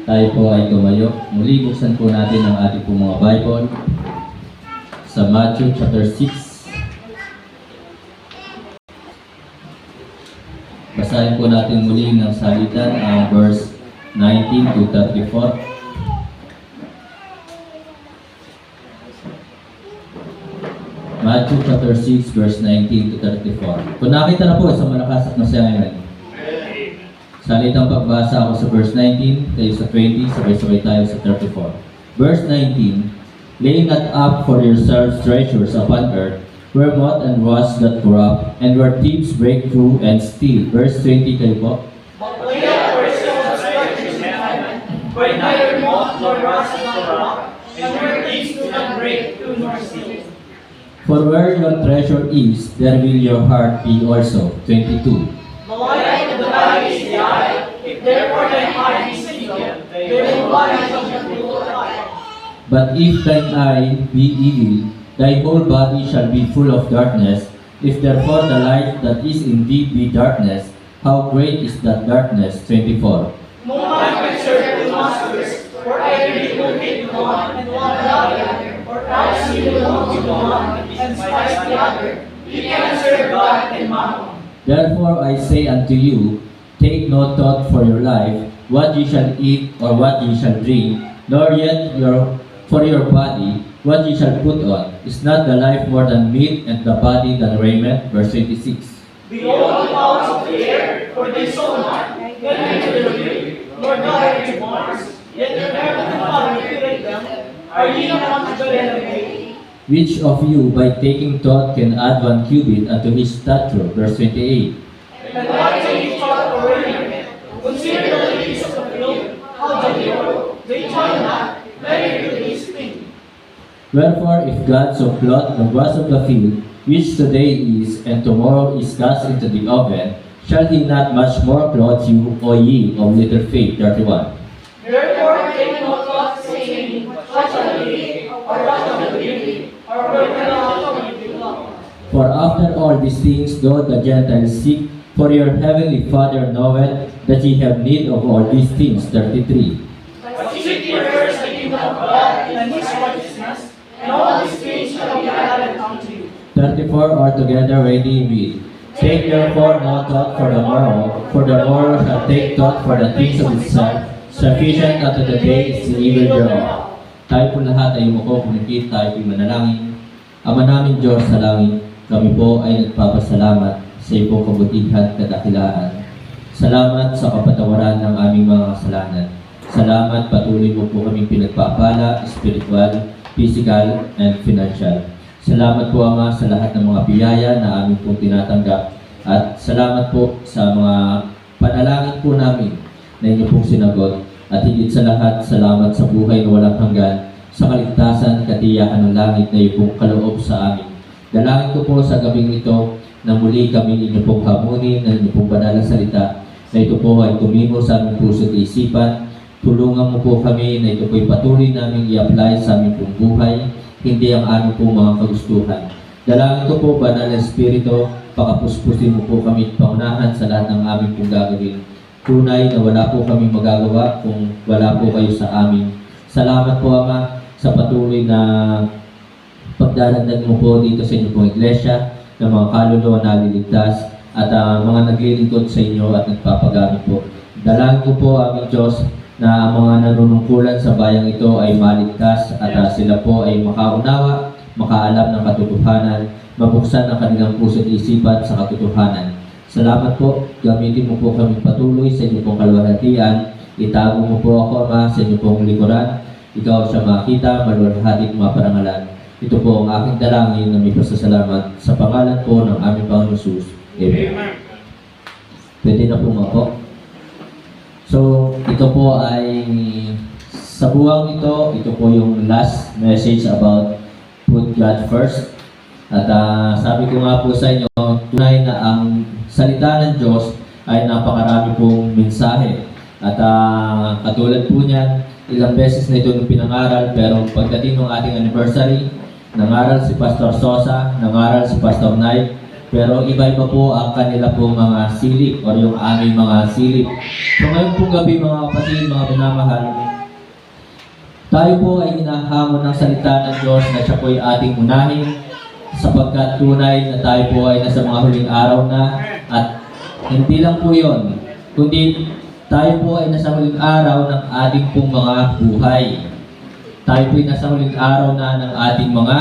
Tayo po ay tumayo. Muli buksan po natin ang ating po mga Bible sa Matthew chapter 6. Basahin po natin muli ng salitan ang verse 19 to 34. Matthew chapter 6 verse 19 to 34. Kung nakita na po, sa malakas at masaya ngayon. Salitang pagbasa ako sa verse 19, kayo sa 20, sabay-sabay tayo sa 34. Verse 19, lay not up for yourselves treasures upon earth, where moth and rust doth corrupt, and where thieves break through and steal. Verse 20 kayo po. But lay up for yourselves treasures in heaven, where neither moth nor rust doth corrupt, and where thieves do not break through nor steal. For where your treasure is, there will your heart be also. 22. The light of the body is the eye. If therefore thine eye be single, then the body shall be full of light. But if thine eye be evil, thy whole body shall be full of darkness. If therefore the light that is in thee be darkness, how great is that darkness? 24. No man can serve two masters, for either he will hate the one and love the other, or else he will hold to the one and despise the other. He cannot serve God and mammon. Therefore I say unto you, take no thought for your life, what ye shall eat or what ye shall drink, nor yet for your body, what ye shall put on. Is not the life more than meat, and the body than raiment? Verse 26. Behold the fowls of the air, for they sow not, neither do they reap, nor gather into barns, yet your heavenly Father feedeth them. Are ye not much better than they? Which of you by taking thought can add 1 cubit unto his stature? Verse 28. And why take ye thought for raiment? Consider the lilies of the field, how they grow. They toil not, neither do they spin. Wherefore if God so clothe the grass of the field, which today is, and tomorrow is cast into the oven, shall he not much more clothe you, O ye of little faith? 31. Therefore take no thought, saying, what shall we eat, or what shall we drink, or wherewithal shall we be clothed? For after all these things doth the Gentiles seek, for your heavenly Father knoweth that ye have need of all these things. 33. But seek ye first the kingdom of God and his righteousness, and all these things shall be added unto you. 34 altogether ready read. Take therefore no thought for the morrow shall take thought for the things of itself. Sufficient unto the day is the evil thereof. Tayo po lahat ay umuko, punikit, tayo po'y manalangin. Ama namin Diyos sa langit, kami po ay nagpapasalamat sa iyong kabutihan at kadakilaan. Salamat sa kapatawaran ng aming mga kasalanan. Salamat patuloy mo po kaming pinagpapala, spiritual, physical, and financial. Salamat po Ama sa lahat ng mga biyaya na aming pong tinatanggap. At salamat po sa mga panalangin po namin na inyo pong sinagot. At higit sa lahat, salamat sa buhay na walang hanggan, sa kaligtasan, katiyakan ng langit na iyong pong kaloob sa amin. Dalangin ko po sa gabing ito na muli kami inyo pong hamunin na inyo pong banal na salita, na ito po ay tumimo sa aming puso at isipan. Tulungan mo po kami na ito po'y patuloy namin i-apply sa aming pong buhay, hindi ang aming pong mga kagustuhan. Dalangin ko po, Banal na Espiritu, pakapuspusin mo po kami pangunahan sa lahat ng aming pong gagawin. Tunay na wala po kami magagawa kung wala po kayo sa amin. Salamat po Ama sa patuloy na pagdaragdag mo po dito sa inyong pong iglesia ng mga kaluluwa na naliligtas at mga naglilingkod sa inyo at nagpapagamit po. Dalangin ko po aming Diyos na ang mga nanunungkulan sa bayang ito ay maligtas at sila po ay makaunawa, makaalam ng katotohanan, mabuksan ang kanilang puso at isipan sa katotohanan. Salamat po, gamitin mo po kami patuloy sa inyong pong kalwalhatian. Itago mo po ako Ama sa inyong pong likuran. Ikaw siya makita, maluwalhati at maparangalan. Ito po ang aking dalangin na may pasasalamat sa pangalan po ng aming Panginoon Jesus. Amen. Pwede na po mga po. So, ito po ay sa buwang ito po yung last message about put God first. At sabi ko nga po sa inyo, tunay na ang salita ng Diyos ay napakarami pong mensahe. At katulad po niyan, ilang beses na ito yung pinangaral, pero pagdating ng ating anniversary, nangaral si Pastor Sosa, nangaral si Pastor Knight, Pero iba-iba po ang kanila pong mga silip o yung aming mga silip. So ngayon pong gabi mga kapatid, mga minamahal, tayo po ay hinahamon ng salita ng Diyos na siya po ay ating unahin sapagkat tunay na tayo po ay nasa mga huling araw na at hindi lang po yon, kundi tayo po ay nasa huling araw ng ating pong mga buhay. Tayo po ay nasa huling araw na ng ating mga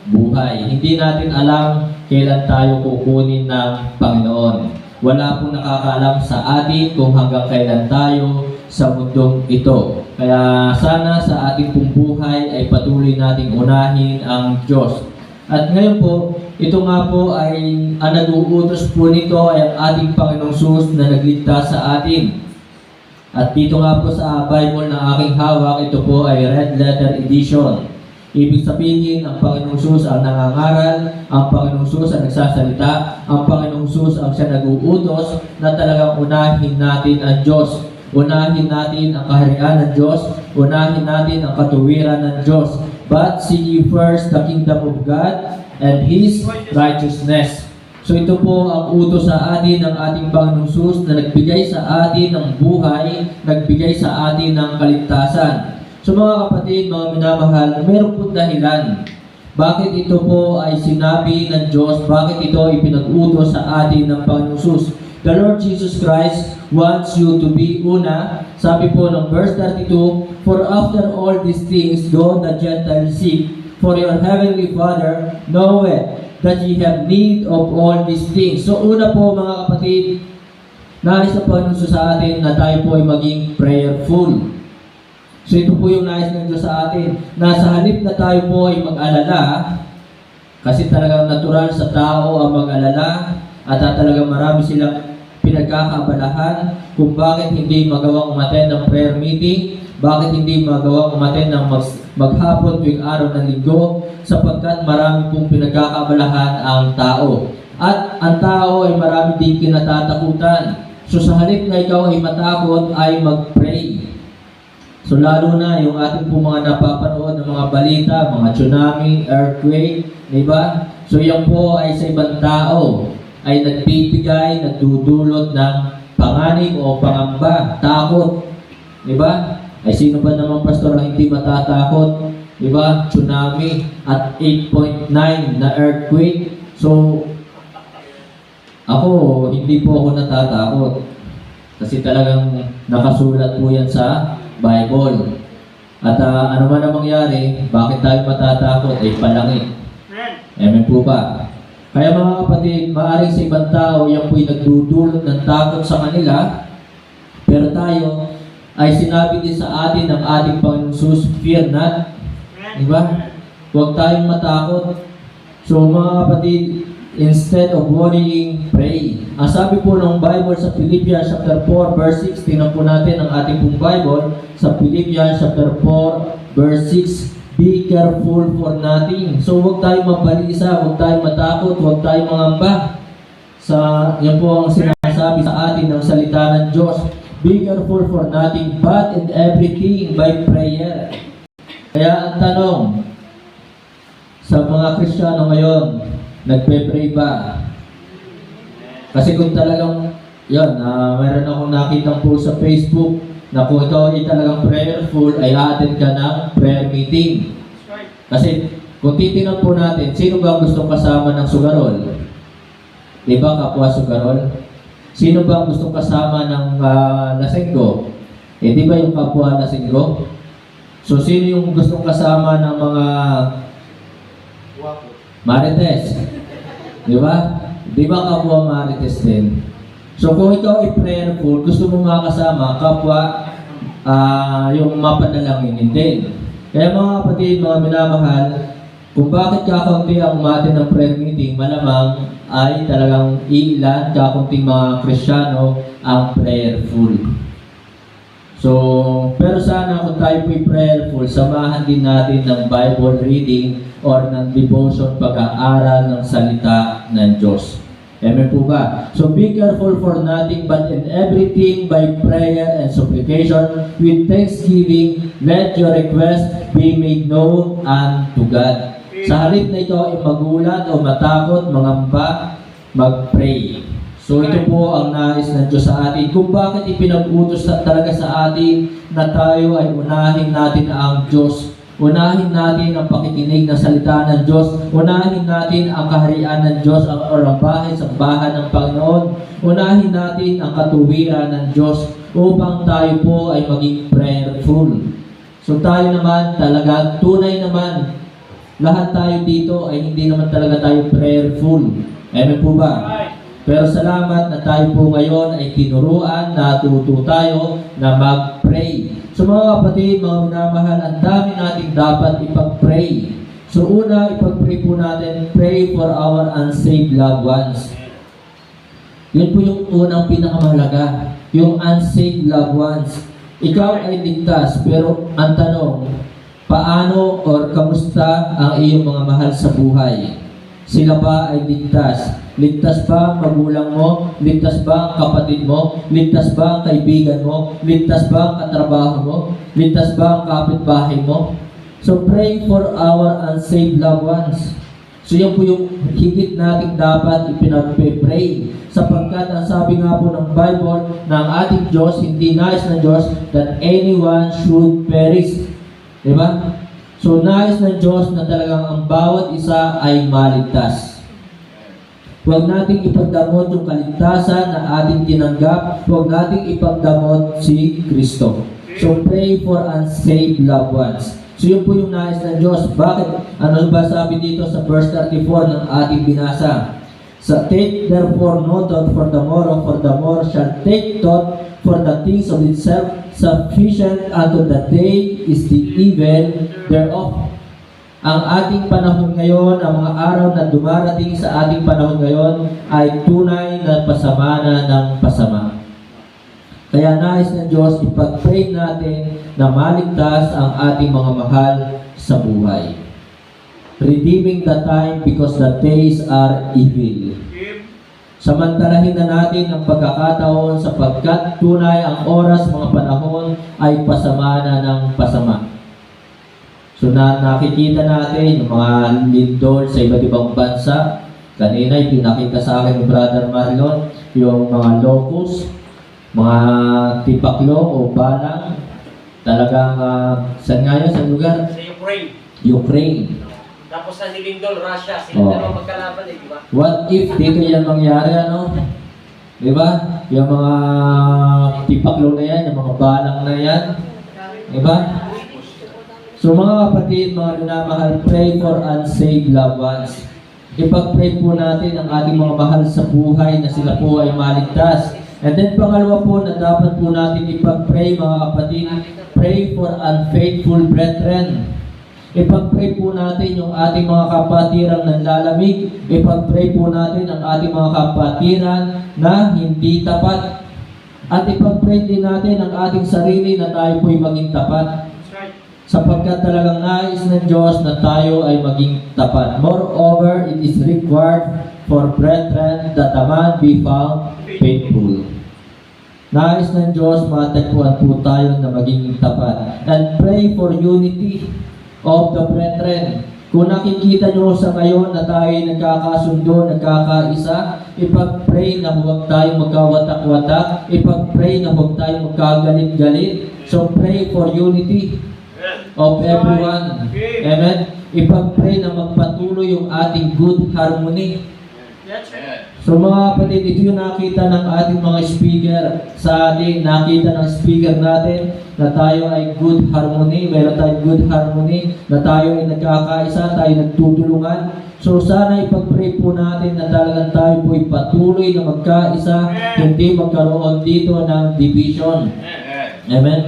buhay. Hindi natin alam kailan tayo kukunin ng Panginoon. Wala pong nakakaalam sa atin kung hanggang kailan tayo sa mundong ito. Kaya sana sa ating pong buhay ay patuloy nating unahin ang Diyos. At ngayon po, ito nga po ay ang nag-uutos po nito ay ang ating Panginoong Sus na nagligtas sa atin. At dito nga po sa Bible na aking hawak, ito po ay red letter edition. Ibig sabihin, ang Panginoong Sus ang nangangaral, ang Panginoong Sus ang nagsasalita, ang Panginoong Sus ang siya nag-uutos na talagang unahin natin ang Diyos. Unahin natin ang kaharian ng Diyos, unahin natin ang katuwiran ng Diyos. But seek ye first the kingdom of God and His righteousness. So ito po ang utos sa atin ng ating Panginoong Sus na nagbigay sa atin ng buhay, nagbigay sa atin ng kaligtasan. So mga kapatid, mga minamahal, mayroon po dahilan. Bakit ito po ay sinabi ng Diyos? Bakit ito ipinag-utos sa atin ng Panginoong Sus? The Lord Jesus Christ wants you to be una. Sabi po ng verse 32, for after all these things go the Gentiles seek, for your heavenly Father knoweth that ye have need of all these things. So una po mga kapatid, nais na Panginoon sa atin na tayo po ay maging prayerful. So ito po yung nais ng Diyos sa atin. Nasa halip na tayo po ay mag-alala, kasi talagang natural sa tao ang mag-alala at talagang marami silang pinagkakabalahan kung bakit hindi magawang umattend ng prayer meeting, bakit hindi magawang umattend ng maghapon tuwing araw ng linggo, sapagkat marami pong pinagkakabalahan ang tao. At ang tao ay marami din kinatatakutan. So sa halip na ikaw ay matakot, ay mag-pray. So lalo na yung ating po mga napapanood ng mga balita, mga tsunami, earthquake, di ba? So yan po ay sa ibang tao ay nagbibigay, nagdudulot ng panganib o pangamba, takot. Di ba? Ay sino ba naman pastor ang hindi matatakot? Di ba? Tsunami at 8.9 na earthquake. So ako, hindi po ako natatakot. Kasi talagang nakasulat po yan sa Bible. At ano man ang mangyari, bakit tayo matatakot? Ay palangit. Amen po ba? Kaya mga kapatid, maaaring sa ibang tao, yan po'y nagdudulot ng takot sa kanila. Pero tayo, ay sinabi din sa atin ng ating Panginoong Sus, fear not. Diba? Huwag tayong matakot. So mga kapatid, instead of worrying, pray. Ang sabi po ng Bible sa Philippians chapter 4 verse 6, tingnan po natin ang ating pong Bible sa Philippians chapter 4 verse 6, be careful for nothing. So huwag tayong mabalisa, huwag tayong matakot, huwag tayong mangamba. Yan po ang sinasabi sa atin ng salita ng Diyos. Be careful for nothing, but in everything by prayer. Kaya ang tanong sa mga Kristiyano ngayon, nagpe-pray ba? Kasi kung talagang, mayroon akong nakitang post sa Facebook na kung ikaw ay talagang prayerful, ay attend ka ng prayer meeting. Kasi kung titingnan po natin, sino ba gustong kasama ng sugarol? Di ba kapwa sugarol? Sino ba gustong kasama ng lasenggo? Di ba yung kapwa lasenggo? So sino yung gustong kasama ng mga marites? Di ba? Di ba kapwa marites din? So kung ikaw ay prayerful, gusto mo makasama kapwa yung mapanalangin din. Kaya mga kapatid, mga minamahal, kung bakit kakaunti ang umatin ng prayer meeting, malamang ay talagang ilan kakaunting mga Kristiyano ang prayerful. So, pero sana kung tayo po'y prayerful, samahan din natin ng Bible reading or ng devotion, pag-aaral ng salita ng Diyos. Amen po ba? So be careful for nothing, but in everything by prayer and supplication with thanksgiving, let your request be made known unto God. Sa halip na ito ay magulat o matakot, mangamba, mag-pray. So ito po ang nais ng Diyos sa atin. Kung bakit ipinag-utos talaga sa atin na tayo ay unahin natin ang Diyos. Unahin natin ang pakikinig ng salita ng Diyos. Unahin natin ang kaharian ng Diyos o ang bahay sa bahan ng Panginoon. Unahin natin ang katuwiran ng Diyos upang tayo po ay maging prayerful. So tayo naman talaga, tunay naman, lahat tayo dito ay hindi naman talaga tayo prayerful. Amen po ba? Pero salamat na tayo po ngayon ay tinuruan, natuto tayo na mag-pray. So mga kapatid, mga minamahal, ang dami nating dapat ipag-pray. So una, ipag-pray po natin, pray for our unsaved loved ones. Yun po yung unang pinakamahalaga, yung unsaved loved ones. Ikaw ay ligtas, pero ang tanong, paano or kamusta ang iyong mga mahal sa buhay? Sila ba ay ligtas? Ligtas ba ang magulang mo? Ligtas ba ang kapatid mo? Ligtas ba ang kaibigan mo? Ligtas ba ang katrabaho mo? Ligtas ba ang kapitbahay mo? So pray for our unsaved loved ones. So yan po yung higit nating dapat ipinag-pray. Sapagkat ang sabi nga po ng Bible na ang ating Diyos, hindi nais ng Diyos that anyone should perish. Diba? So nais ng Diyos na talagang ang bawat isa ay maligtas. Huwag nating ipagdamot yung kaligtasan na ating tinanggap. Huwag nating ipagdamot si Kristo. So pray for unsaved loved ones. So yun po yung nais ng Diyos. Bakit? Ano ba sabi dito sa verse 34 ng ating binasa? So take therefore no thought for the more shall take thought for the things of itself, sufficient unto the day is the evil thereof. Ang ating panahon ngayon, ang mga araw na dumarating sa ating panahon ngayon ay tunay na pasama na ng pasama. Kaya nais ng Diyos, ipag-pray natin na maligtas ang ating mga mahal sa buhay. Redeeming the time because the days are evil. Samantalahin na natin ang pagkakataon sapagkat tunay ang oras, mga panahon ay pasama na ng pasama. So nakikita natin yung mga lindol sa iba't ibang bansa. Kanina pinakita sa akin ni Brother Marlon yung mga locust, mga tipaklo o balang. Talagang saan nga yun? Sa lugar? Sa Ukraine. Ukraine. Tapos sa nilindol, Russia. Sila dalawang magkalaban di ba? What if dito yan mangyari, ano? Di ba? Yung mga tipaklo na yan, yung mga balang na yan. Di ba? So mga kapatid, mga minamahal, pray for unsaved loved ones. Ipag-pray po natin ang ating mga mahal sa buhay na sila po ay maligtas. And then pangalawa po na dapat po natin ipag-pray mga kapatid, pray for unfaithful brethren. Ipag-pray po natin yung ating mga kapatirang nanlalamig. Ipag-pray po natin ang ating mga kapatiran na hindi tapat. At ipag-pray din natin ang ating sarili na tayo po'y maging tapat. Sapagkat talagang nais ng Diyos na tayo ay maging tapat. Moreover, it is required for brethren that a man be found faithful. Nais ng Diyos, matagpuan po tayo na maging tapat. And pray for unity of the brethren. Kung nakikita nyo sa ngayon na tayo nagkakasundo, nagkakaisa, ipag-pray na huwag tayo magkawatak-watak, ipag-pray na huwag tayo magkagalit-galit. So pray for unity of everyone. Amen? Ipag-pray na magpatuloy yung ating good harmony. So mga kapatid, ito yung nakita ng ating mga speaker sa ating, nakita ng speaker natin na tayo ay good harmony, meron tayong good harmony, na tayo ay nagkakaisa, tayo nagtutulungan. So sana ipag-pray po natin na talagang tayo po ay patuloy na magkaisa, hindi magkaroon dito ng division. Amen?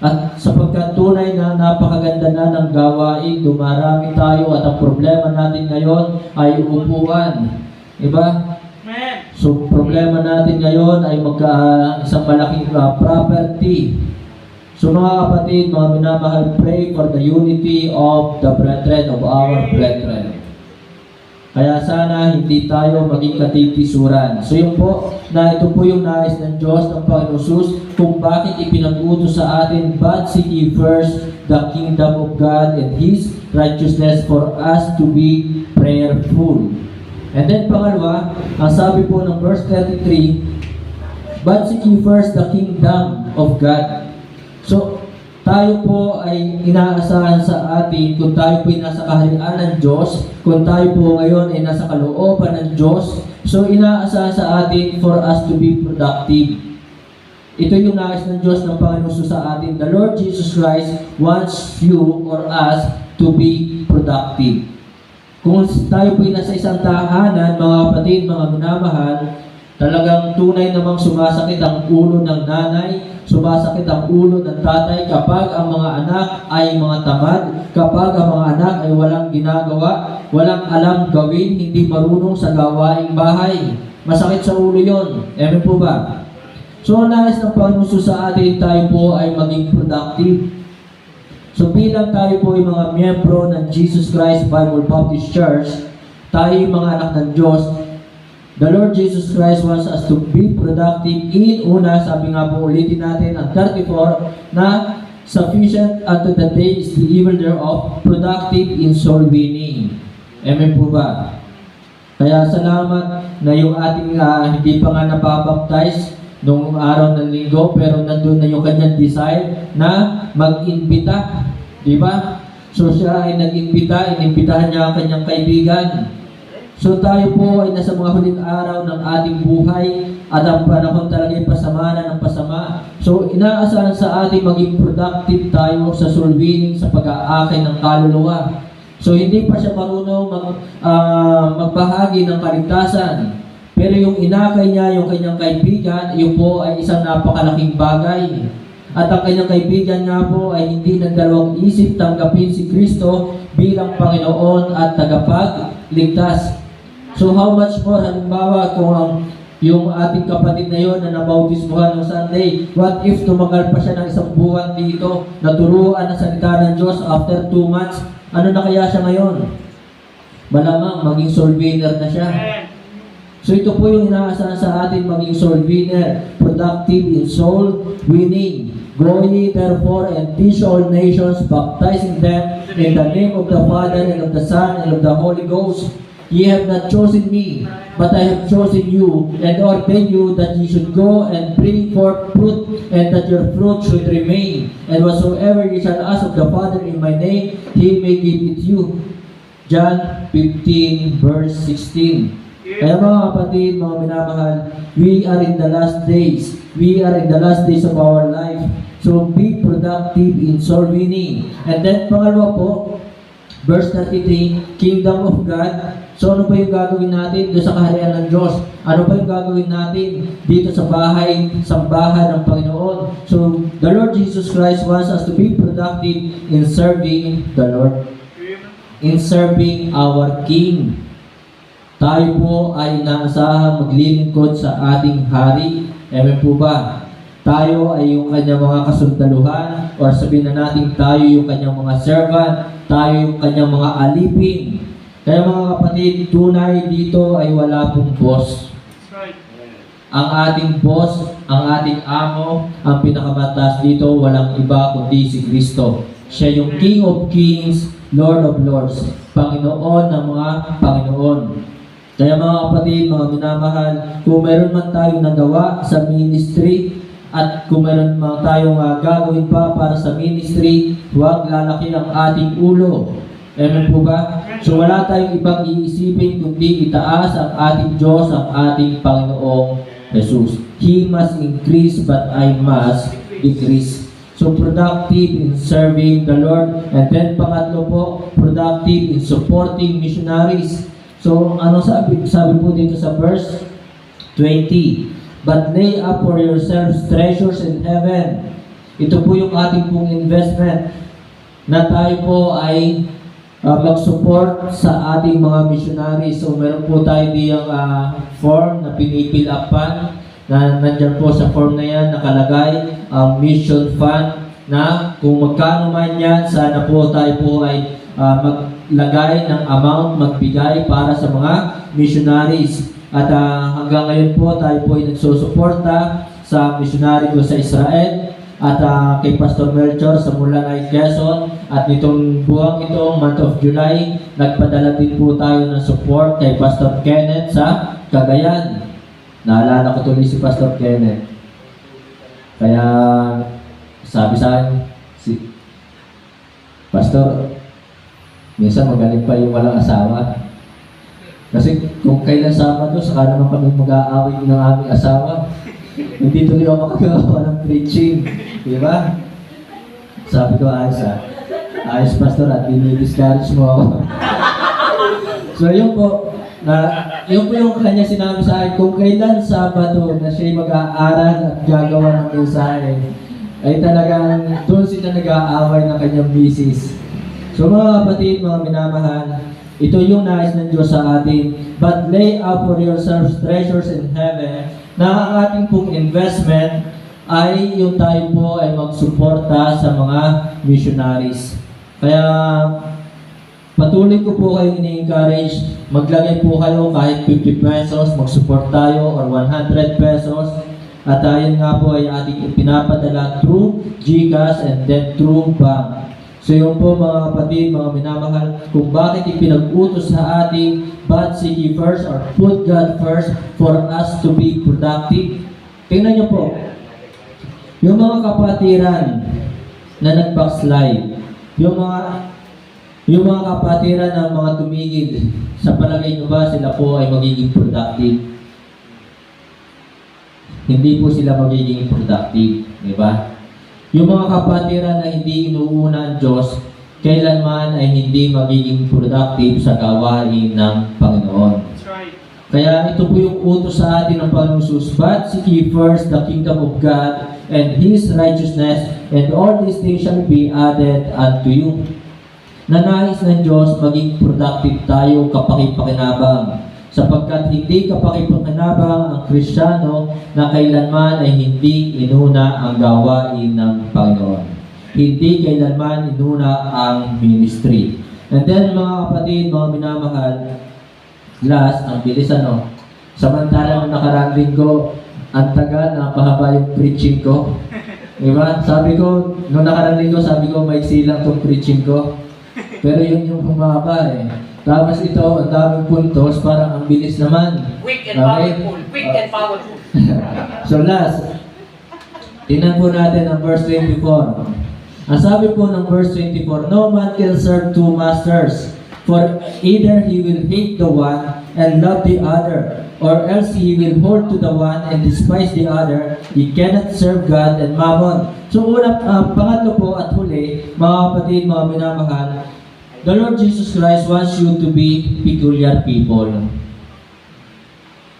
At sapagkat tunay na napakaganda na ng gawain, dumarami tayo at ang problema natin ngayon ay upuan. Diba? So problema natin ngayon ay isang malaking property. So mga kapatid, mga minamahal, pray for the unity of the brethren, of our brethren. Kaya sana hindi tayo maging katitisuran. So yun po, na ito po yung nais ng Diyos ng Panginoon Jesus kung bakit ipinag-utos sa atin, but seek ye first the kingdom of God and His righteousness for us to be prayerful. And then pangalawa, ang sabi po ng verse 33, but seek ye first the kingdom of God. So, tayo po ay inaasahan sa atin kung tayo po ay nasa kaharian ng Diyos, kung tayo po ngayon ay nasa kalooban ng Diyos, so inaasahan sa atin for us to be productive. Ito yung nais ng Diyos ng Panginoon sa atin. The Lord Jesus Christ wants you or us to be productive. Kung tayo po ay nasa isang tahanan, mga kapatid, mga minamahal, talagang tunay namang sumasakit ang ulo ng nanay, sumasakit ang ulo ng tatay kapag ang mga anak ay mga tamad, kapag ang mga anak ay walang ginagawa, walang alam gawin, hindi marunong sa gawaing bahay. Masakit sa ulo yon. Amen po ba? So, nais ng Panginoon sa atin, tayo po ay maging productive. So, bilang tayo po ay mga miyembro ng Jesus Christ Bible Baptist Church, tayo yung mga anak ng Diyos. The Lord Jesus Christ wants us to be productive in una, sabi nga po ulitin natin ang 34, na sufficient unto the day is the evil thereof, productive in soul winning. Amen po ba? Kaya salamat na yung ating hindi pa nga nababaptize noong araw ng linggo, pero nandun na yung kanyang desire na mag-imbita. Di ba? So siya ay nag-imbita, inimbitahan niya ang kanyang kaibigan. So tayo po ay nasa mga huling araw ng ating buhay at ang panahon talaga ay pasama na ng pasama. So inaasahan sa ating maging productive tayo sa soul winning, sa pag-aakay ng kaluluwa. So hindi pa siya marunong magbahagi ng kaligtasan. Pero yung inakay niya, yung kanyang kaibigan, yun po ay isang napakalaking bagay. At ang kanyang kaibigan nga po ay hindi ng dalawang isip tanggapin si Kristo bilang Panginoon at tagapagligtas. So how much more, halimbawa, kung yung ating kapatid na yun na nabautismuhan ng Sunday, what if tumagal pa siya ng isang buwan dito, naturuan ang salita ng Diyos after 2 months, ano na kaya siya ngayon? Malamang maging soul winner na siya. So ito po yung inaasahan sa atin, maging soul winner, productive in soul winning. Go ye therefore and teach all nations, baptizing them in the name of the Father and of the Son and of the Holy Ghost. Ye have not chosen me, but I have chosen you, and ordained you that ye should go and bring forth fruit, and that your fruit should remain. And whatsoever ye shall ask of the Father in my name, He may give it you. John 15 verse 16. Kaya mga kapatid, mga minamahal, we are in the last days. We are in the last days of our life. So be productive in soul winning. And then pangalawa po, verse 33, Kingdom of God. So ano ba yung gagawin natin doon sa kaharian ng Diyos? Ano ba yung gagawin natin dito sa bahay, sambahan ng Panginoon? So the Lord Jesus Christ wants us to be productive in serving the Lord. In serving our King. Tayo po ay inaasahang maglilingkod sa ating hari. Amen po ba? Tayo ay yung kanyang mga kasundaluhan, or sabihin na natin tayo yung kanyang mga servant, tayo yung kanyang mga alipin. Kaya mga kapatid, tunay dito ay wala pong boss. Ang ating boss, ang ating amo, ang pinakamataas dito, walang iba kundi si Kristo. Siya yung King of Kings, Lord of Lords, Panginoon ng mga Panginoon. Kaya mga kapatid, mga minamahal, kung meron man tayong nagawa sa ministry, at kung meron man tayong gagawin pa para sa ministry, huwag lalaki ang ating ulo. Amen po ba? So wala tayong ibang iisipin kundi itaas ang ating Diyos, ang ating Panginoong Jesus. He must increase but I must decrease. So productive in serving the Lord. And then pangatlo po, productive in supporting missionaries. So ano sabi po dito sa verse 20? But lay up for yourselves treasures in heaven. Ito po yung ating pong investment na tayo po ay mag-support sa ating mga missionaries. So meron po tayo diyang form na pinipilapan na nandyan po sa form na yan nakalagay ang mission fund na kung magkano man yan, sana po tayo po ay maglagay ng amount, magbigay para sa mga missionaries. At hanggang ngayon po tayo po ay nagsusuporta sa missionary ko sa Israel. at kay Pastor Melchor sa Mulanay, Quezon. At nitong buwang ito, month of July, nagpadala din po tayo ng support kay Pastor Kenneth sa Cagayan. Naalala ko tuloy si Pastor Kenneth. Kaya sabi sa akin, si Pastor, minsan magaling pa yung walang asawa. Kasi kung kailan Sabado, saka naman kami mag-aaway ng aming asawa. Hindi tuloy ako makagawa ng preaching. Di ba? Sabi ko, ayos ayos Pastor, at dinidiscourage mo ako. So yun po, yun po yung kanya sinabi sa akin, kung kailan Sabado na siya mag-aaral at gagawa ng mensahe, ay talagang doon sila nag-aaway ng kanyang misis. So mga kapatid, mga minamahal, ito yung nais ng Diyos sa atin. But lay up for yourselves treasures in heaven, na ang ating pong investment ay yung tayo po ay magsuporta sa mga missionaries. Kaya patuloy ko po kayo ini-encourage, maglagay po kayo kahit 50 pesos, mag-support tayo, or 100 pesos. At ayun nga po ay ating pinapadala through GCash and then through bank. So yun po mga kapatid, mga minamahal, kung bakit ipinag-utos sa ating but seek ye first or put God first for us to be productive. Tingnan nyo po, yung mga kapatiran na nag-backslide, yung mga kapatiran ng mga tumigil, sa palagay nyo ba sila po ay magiging productive? Hindi po sila magiging productive, di ba? Yung mga kapatiran na hindi inuuna ang Diyos, kailanman ay hindi magiging productive sa gawain ng Panginoon. That's right. Kaya ito po yung utos sa atin ng Panginoon Jesus, but seek ye first the kingdom of God and His righteousness, and all these things shall be added unto you. Nanais ng Diyos maging productive tayo kapakipakinabang, sapagkat hindi kapakipakinabang ang Kristiyano na kailanman ay hindi inuna ang gawain ng Panginoon. Hindi kailanman inuna ang ministry. And then mga kapatid, mga minamahal, last, ang bilis samantalang nakaraang linggo, ang tagal, napahaba yung preaching ko. Diba? Sabi ko, nung nakaraang linggo, sabi ko, maiksi lang itong preaching ko. Pero yun yung humaba eh. Tapos ito, ang daming puntos, parang ang bilis naman. Quick and powerful. Quick and powerful. So last, tingnan po natin ang verse 24. Ang sabi po ng verse 24, no man can serve two masters, for either he will hate the one and love the other, or else he will hold to the one and despise the other. He cannot serve God and mammon. So pangatlo po at huli, mga kapatid, mga minamahal, the Lord Jesus Christ wants you to be peculiar people.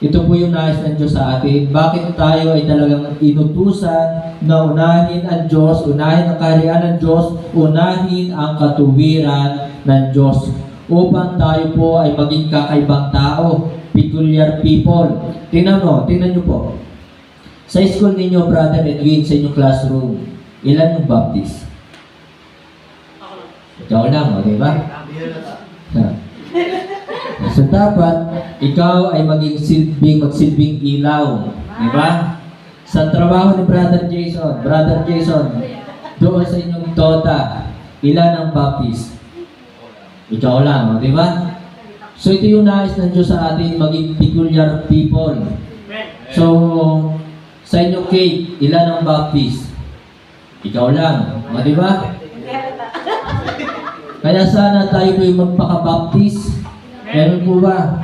Ito po yung nais ng Diyos sa atin. Bakit tayo ay talagang inutusan na unahin ang Diyos, unahin ang kaharian ng Diyos, unahin ang katuwiran ng Diyos, upang tayo po ay maging kakaibang tao, peculiar people. Tingnan nyo po. Sa school ninyo, Brother Edwin, sa inyong classroom, ilan yung Baptist? Ikaw lang, di ba? So dapat, ikaw ay magsilbing ilaw. Di ba? Sa trabaho ni Brother Jason, doon sa inyong tota, ilan ang Baptist? Ikaw lang, di ba? So ito yung nais ng Diyos sa atin, maging peculiar people. So, sa inyong cake, ilan ang Baptist? Ikaw lang, di ba? Kaya sana tayo po yung magpaka-baptist. Meron po ba?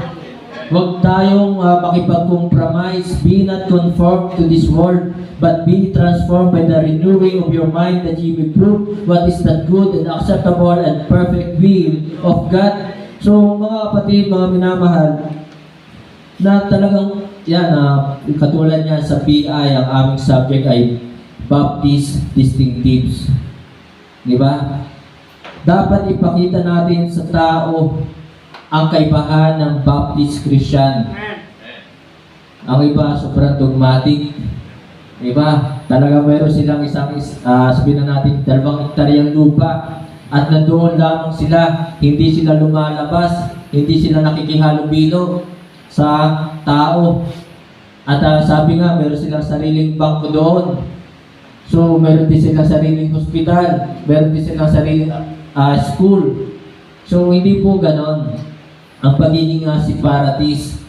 Huwag tayong makipag-compromise. Be not conformed to this world, but be transformed by the renewing of your mind, that ye may prove what is that good and acceptable and perfect will of God. So mga kapatid, mga minamahal, na talagang katulad niya sa PI, ang aming subject ay Baptist Distinctives. Di ba? Dapat ipakita natin sa tao ang kaibahan ng Baptist Christian. Ang iba, sobrang dogmatic. Iba, talaga meron silang sabihin na natin, 2 hektaryang lupa. At nandoon lamang sila, hindi sila lumalabas, hindi sila nakikihalubilo sa tao. At sabi nga, meron silang sariling bangko doon. So, meron din silang sariling hospital, meron din silang sariling school. So, hindi po ganon ang pagiging separatist.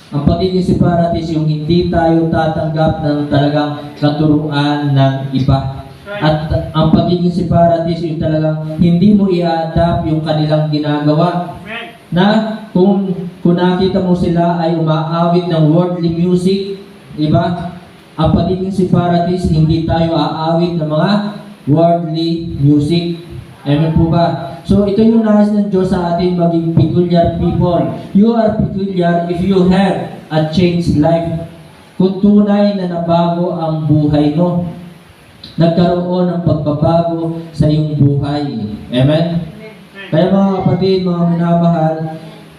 Ang pagiging separatist, yung hindi tayo tatanggap ng talagang katuruan ng iba. At ang pagiging separatist, yung talagang hindi mo i-adapt yung kanilang ginagawa. Na kung nakita mo sila ay umaawit ng worldly music, diba? Ang pagiging separatist, hindi tayo aawit ng mga worldly music. Amen po ba? So ito yung nais ng Diyos sa atin maging peculiar people. You are peculiar if you have a changed life. Kung tunay na nabago ang buhay mo, nagkaroon ng pagbabago sa iyong buhay. Amen? Kaya mga kapatid, mga minamahal,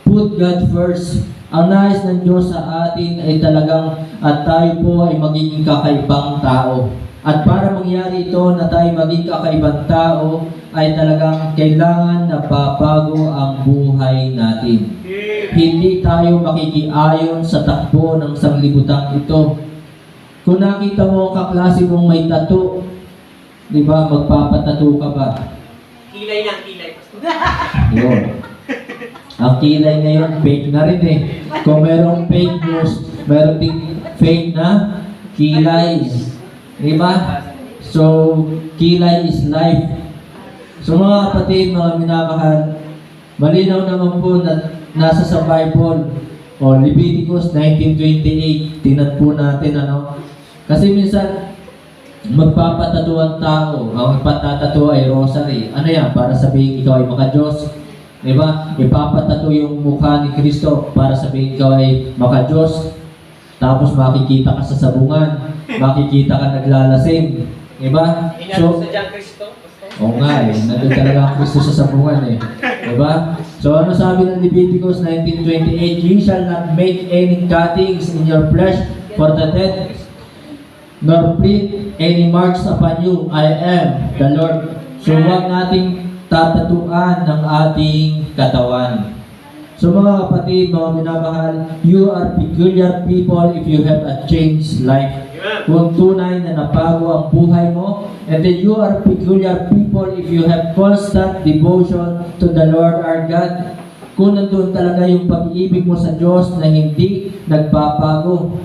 put God first. Ang nais ng Diyos sa atin ay talagang at tayo po ay magiging kakaibang tao. At para mangyari ito na tayo maging kakaibang tao, ay talagang kailangan na babago ang buhay natin. Hindi tayo makikiayon sa takbo ng sanglibutang ito. Kung nakita mo ang kaklase mong may tattoo, di ba, magpapatattoo ka ba? Kilay ng kilay. Yun. Ang kilay ngayon, fake na rin eh. Kung merong fake news, meron ding fake na kilay. Diba? So, kilay is life. So mga kapatid, mga minamahal, malinaw naman po na nasa sa Bible, Leviticus 19:28, tingnan po natin ano. Kasi minsan, magpapatato ang tao, ang patatato ay rosary. Ano yan? Para sabihin ikaw ay maka-Diyos. Diba? Ipapatato yung mukha ni Kristo para sabihin ikaw ay maka-Diyos. Tapos makikita ka sa sabungan, makikita ka naglalasing. Diba? Inano sa Diyang Kristo? Oo nga eh, nandun talaga ang Kristo sa sabungan eh. Diba? So ano sabi ng Leviticus 19:28? You shall not make any cuttings in your flesh for the dead, nor print any marks upon you. I am the Lord. So huwag nating tatatuan ng ating katawan. So mga kapatid, mga minamahal, you are peculiar people if you have a changed life. Kung tunay na nabago ang buhay mo, and then you are peculiar people if you have constant devotion to the Lord our God. Kung nandun talaga yung pag-ibig mo sa Diyos na hindi nagbabago.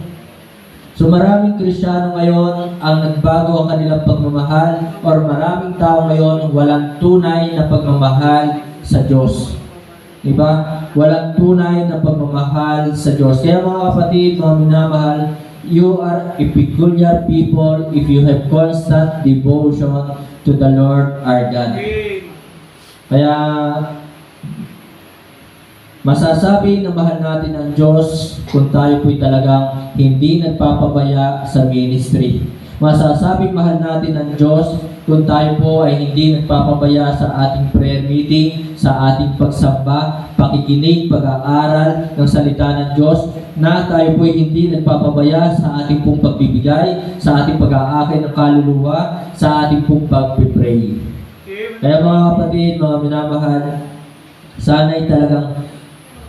So maraming Kristiyano ngayon ang nagbago ang kanilang pagmamahal, or maraming tao ngayon walang tunay na pagmamahal sa Diyos. Diba? Walang tunay na pagmamahal sa Diyos. Kaya mga kapatid, mga minamahal, you are a peculiar people if you have constant devotion to the Lord our God. Kaya masasabi na mahal natin ang Diyos kung tayo po'y talagang hindi nagpapabaya sa ministry. Masasabi mahal natin ang Diyos kung tayo po ay hindi nagpapabaya sa ating prayer meeting, sa ating pagsamba, pakikinig, pag-aaral ng salita ng Diyos, na tayo po ay hindi nagpapabaya sa ating pong pagbibigay, sa ating pag-aakay ng kaluluwa, sa ating pong pag-pray. Kaya mga kapatid, mga minamahal, sana'y talagang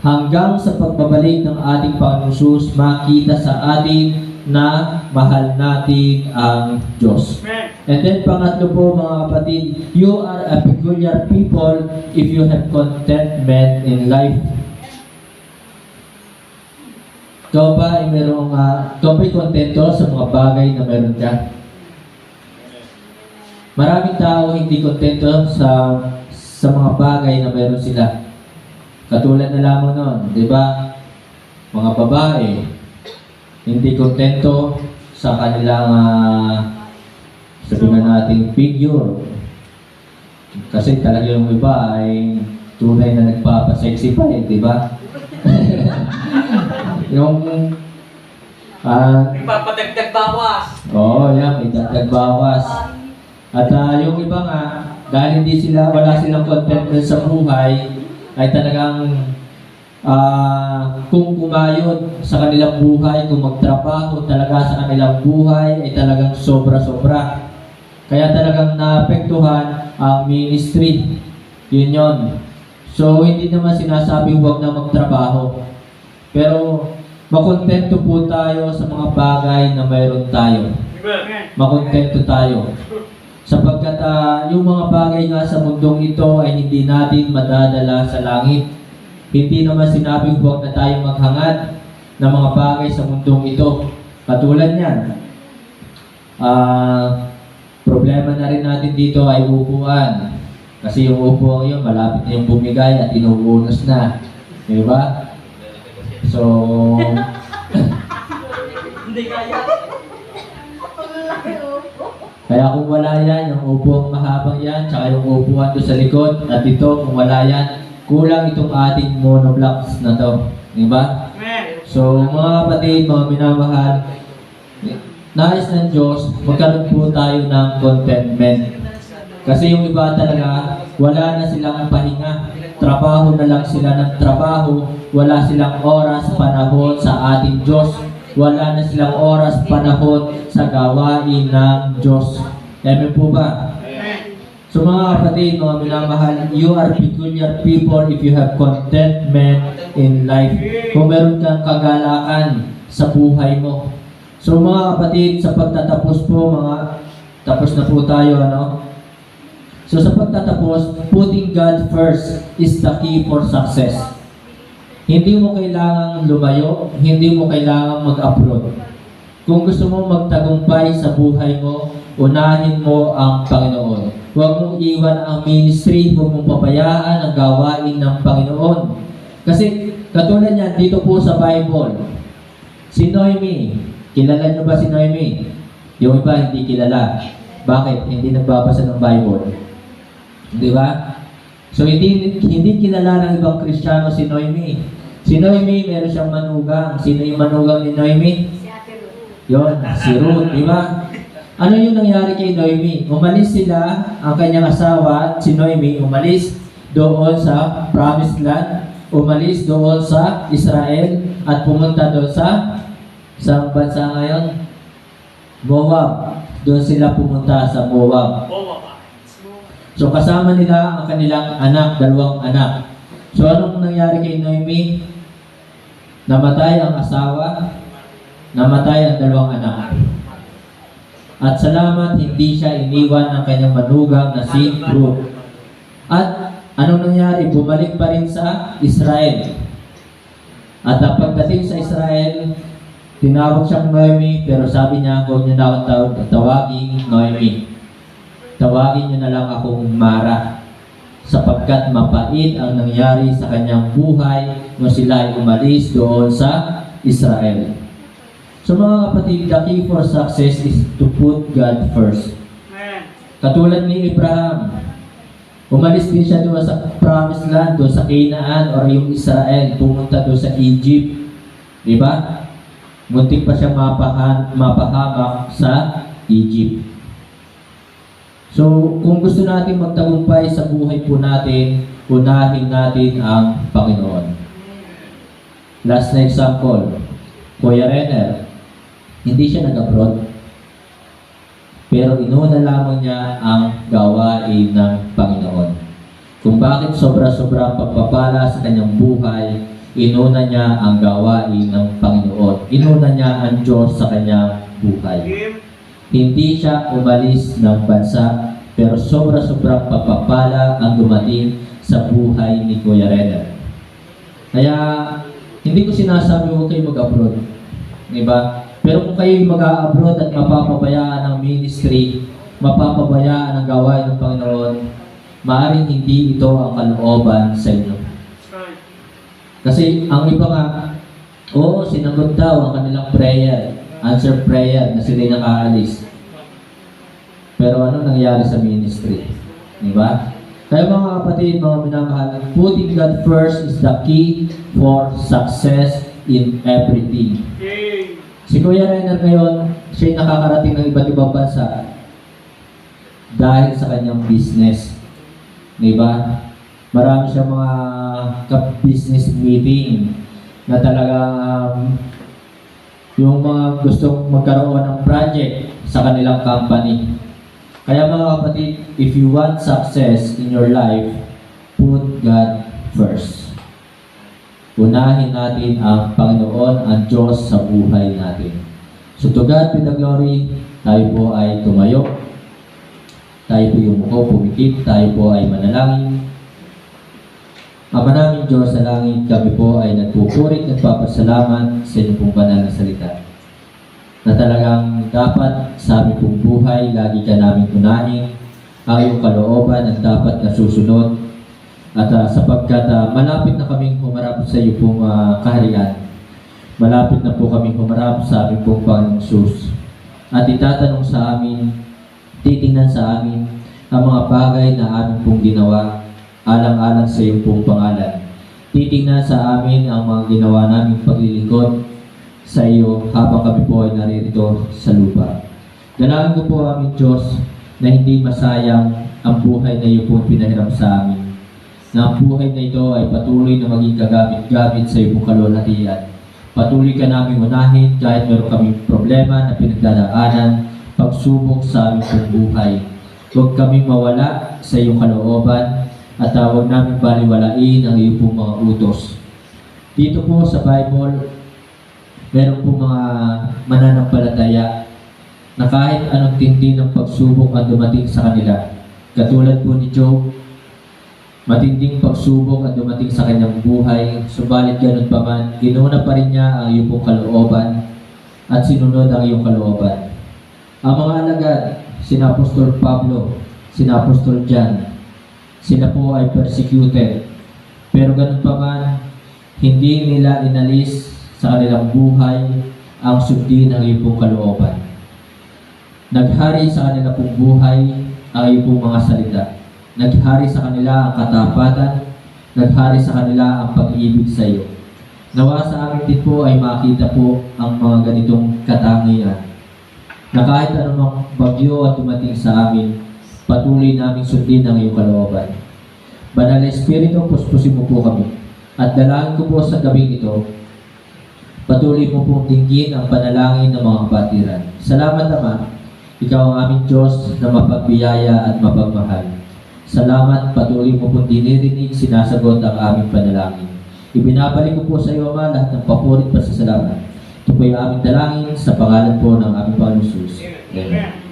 hanggang sa pagbabalik ng ating Panginoong Hesus, makita sa atin na mahal natin ang Diyos. And then pangatlo po mga kapatid, you are a peculiar people if you have contentment in life. Ikaw ba ay kontento sa mga bagay na meron ka? Maraming tao hindi kontento sa mga bagay na meron sila. Katulad na lamang nun, di ba? Mga babae, hindi kontento sa kanilang sabihin natin figure. Kasi talaga yung iba ay tunay na nagpapasexy pa eh, di ba? Yung Ipapadagdag bawas. Oo, yan, may dagdag bawas. At yung iba nga, dahil wala silang contentment sa buhay, ay talagang kung kumayod sa kanilang buhay, kung magtrabaho talaga sa kanilang buhay, ay talagang sobra-sobra. Kaya talagang naapektuhan ang ministry. Yun. So, hindi naman sinasabing huwag na magtrabaho. Pero, makontento po tayo sa mga bagay na mayroon tayo. Makontento tayo. Sapagkat yung mga bagay nga sa mundong ito ay hindi natin madadala sa langit. Hindi naman sinabing huwag na tayong maghangad ng mga bagay sa mundong ito. Katulad niyan, problema na rin natin dito ay upuan. Kasi yung upuan yun, malapit na yung bumigay at inuunos na. Di ba? So, Hindi kaya. kaya kung wala yan, yung upuang mahabang yan, tsaka yung upuan doon sa likod, at ito, kung wala yan, kulang itong ating monoblocks na to. Di ba? So, mga kapatid, mga minamahal, nais ng Diyos, magkaroon po tayo ng contentment. Kasi yung iba talaga, wala na silang pahinga. Trabaho na lang sila ng trabaho. Wala silang oras, panahon sa ating Diyos. Wala na silang oras, panahon sa gawain ng Diyos. Amen po ba? So mga kapatid, mga minamahal, you are peculiar people if you have contentment in life. Kung meron kang kagalakan sa buhay mo. So mga kapatid, sa pagtatapos po, tapos na po tayo, ano? So sa pagtatapos, putting God first is the key for success. Hindi mo kailangang lumayo, hindi mo kailangang mag-abroad. Kung gusto mo magtagumpay sa buhay mo, unahin mo ang Panginoon. Huwag mong iwan ang ministry, huwag mong pabayaan ang gawain ng Panginoon. Kasi katulad niyan, dito po sa Bible, si Noemi, kilala niyo ba si Noemi? Yung iba hindi kilala. Bakit? Hindi nagbabasa ng Bible. Di ba? So hindi kilala ng ibang Kristiyano si Noemi. Si Noemi, meron siyang manugang. Sino yung manugang ni Noemi? Si Ate Ruth. Yon, si Ruth, di ba? Ano yung nangyari kay Noemi? Umalis sila, ang kanyang asawa, si Noemi, umalis doon sa Promised Land, umalis doon sa Israel, at pumunta doon sa bansa ngayon? Moab. Doon sila pumunta sa Moab. So kasama nila ang kanilang anak, 2 anak. So anong nangyari kay Noemi? Namatay ang asawa, namatay ang 2 anak. At salamat, hindi siya iniwan ng kanyang manugang na si Ruth. At anong nangyari? Bumalik pa rin sa Israel. At pagdating sa Israel, tinawag siyang Noemi, pero sabi niya, huwag niyo na akong tawagin Noemi. Tawagin niyo na lang akong Mara, sapagkat mapait ang nangyari sa kanyang buhay nung sila ay umalis doon sa Israel. So mga kapatid, the key for success is to put God first. Katulad ni Abraham, umalis din siya doon sa Promised Land, doon sa Canaan or yung Israel, pumunta doon sa Egypt. Di ba? Muntik pa siya mapahamak sa Egypt. So, kung gusto natin magtagumpay sa buhay po natin, unahin natin ang Panginoon. Last na example, Kuya Renner, hindi siya nag-abroad, pero inuna lamang niya ang gawain ng Panginoon. Kung bakit sobra-sobra pagpapala sa kanyang buhay, inuna niya ang gawain ng Panginoon. Inuna niya ang Diyos sa kanyang buhay. Hindi siya umalis ng bansa, pero sobra-sobrang pagpapala ang dumating sa buhay ni Kuya Renner. Kaya, hindi ko sinasabi huwag kayo mag-abroad. Diba? Pero kung kayo mag-abroad at mapapabayaan ang ministry, mapapabayaan ang gawain ng Panginoon, maaaring hindi ito ang kalooban sa inyo. Kasi ang iba nga, sinagot daw ang kanilang prayer, answer prayer, na sila'y nakaalis. Pero ano nangyari sa ministry? Diba? Kaya mga kapatid, mga minamahal, putting God first is the key for success in everything. Si Kuya Renner ngayon, siya'y nakakarating ng iba't ibang bansa dahil sa kanyang business. Diba? Marami siyang mga business meeting na talagang yung mga gustong magkaroon ng project sa kanilang company. Kaya mga kapatid, if you want success in your life, put God first. Unahin natin ang Panginoon, ang Diyos sa buhay natin. So to God be the glory, tayo po ay tumayo, tayo po yumuko, pumikit, tayo po ay manalangin. Ama namin Diyos sa langit, kami po ay nagpupurit, nagpapasalamat sa inyong pong banal na salita. Na talagang dapat sa aming pong buhay, lagi ka namin tunahin, ang iyong kalooban ang dapat nasusunod. At sapagkat malapit na kaming humarap sa iyo pong kaharian, malapit na po kaming humarap sa aming pong Panginoong Sus. At itatanong sa amin, titingnan sa amin, ang mga bagay na aming pong ginawa, alang-alang sa iyong pong pangalan. Titingnan sa amin ang mga ginawa naming paglilingkod sa iyo habang kami po ay naririto sa lupa. Dalangin ko po aming Diyos na hindi masayang ang buhay na iyo po pinahiram sa amin. Na ang buhay na ito ay patuloy na maging kagamit-gamit sa iyo pong kalwalhatian. Patuloy ka namin unahin kahit meron kaming problema na pinagdadaanan, pagsubok sa aming pong buhay. Huwag kaming mawala sa iyong kalooban at huwag namin baliwalain ang iyong pong mga utos. Dito po sa Bible, meron po mga mananampalataya na kahit anong tindi ng pagsubok ang dumating sa kanila. Katulad po ni Job, matinding pagsubok ang dumating sa kanyang buhay, subalit ganun pa man, ginuna pa rin niya ang iyong pong kalooban at sinunod ang iyong kalooban. Ang mga alagad, sina Apostol Pablo, sina Apostol John, sila po ay persecuted. Pero ganun pa man, hindi nila inalis sa kanilang buhay ang sundin ng iyong pong kalooban. Naghari sa kanila pong buhay ang iyong pong mga salita. Naghari sa kanila ang katapatan, naghari sa kanila ang pag-ibig sa iyo. Nawa sa amin din po ay makita po ang mga ganitong katangian. Na kahit anumang bagyo at dumating sa amin, patuloy naming sundin ang iyong kalooban. Banal na Espiritu, puspusin mo po kami. At dalangin ko po sa gabing ito, patuloy mo pong dinggin ang panalangin ng mga kapatiran. Salamat Ama, Ikaw ang aming Diyos na mapagbiyaya at mapagmahal. Salamat, patuloy mo pong dinirinig, sinasagot ang aming panalangin. Ibinabalik ko po sa iyo, Ama, lahat ng papurit pasasalamat. Ito po yung aming dalangin sa pangalan po ng aming Panginoon Jesus. Amen.